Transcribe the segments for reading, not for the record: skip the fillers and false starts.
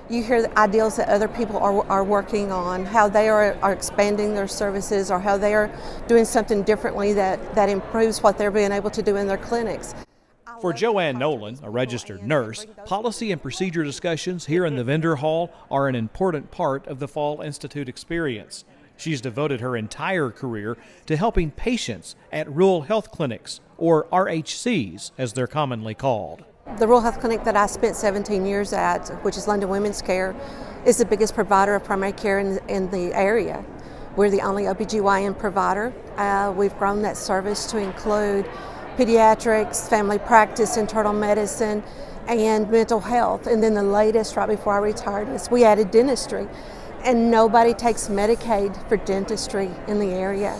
You hear the ideals that other people are working on, how they are expanding their services or how they are doing something differently that improves what they're being able to do in their clinics. For Joanne Nolan, a registered nurse, policy and procedure discussions here in the vendor hall are an important part of the Fall Institute experience. She's devoted her entire career to helping patients at rural health clinics, or RHCs as they're commonly called. The rural health clinic that I spent 17 years at, which is London Women's Care, is the biggest provider of primary care in the area. We're the only OBGYN provider. We've grown that service to include pediatrics, family practice, internal medicine, and mental health. And then the latest, right before I retired, is we added dentistry. And nobody takes Medicaid for dentistry in the area.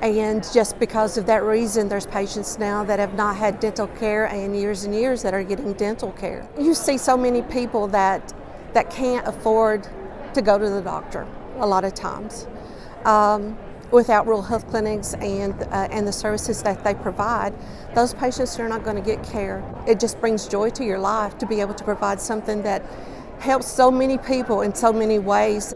And just because of that reason, there's patients now that have not had dental care and years that are getting dental care. You see so many people that can't afford to go to the doctor a lot of times. Without rural health clinics and the services that they provide, those patients are not going to get care. It just brings joy to your life to be able to provide something that helps so many people in so many ways.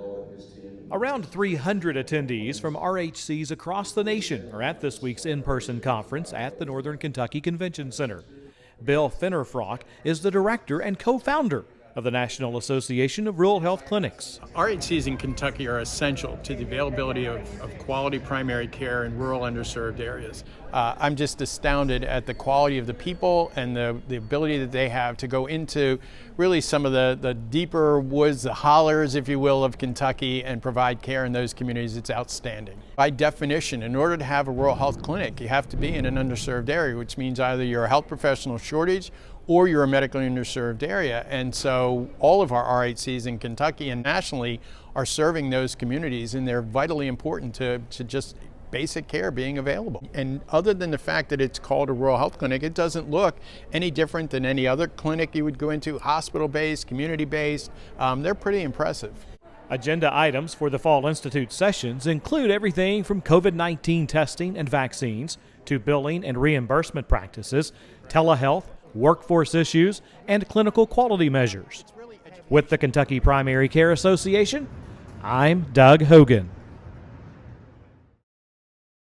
Around 300 attendees from RHCs across the nation are at this week's in-person conference at the Northern Kentucky Convention Center. Bill Finnerfrock is the director and co-founder of the National Association of Rural Health Clinics. RHCs in Kentucky are essential to the availability of quality primary care in rural underserved areas. I'm just astounded at the quality of the people and the ability that they have to go into really some of the deeper woods, the hollers, if you will, of Kentucky and provide care in those communities. It's outstanding. By definition, in order to have a rural health clinic, you have to be in an underserved area, which means either you're a health professional shortage or you're a medically underserved area. And so all of our RHCs in Kentucky and nationally are serving those communities, and they're vitally important to just basic care being available. And other than the fact that it's called a rural health clinic, it doesn't look any different than any other clinic you would go into, hospital-based, community-based. They're pretty impressive. Agenda items for the Fall Institute sessions include everything from COVID-19 testing and vaccines to billing and reimbursement practices, telehealth, workforce issues, and clinical quality measures. With the Kentucky Primary Care Association, I'm Doug Hogan.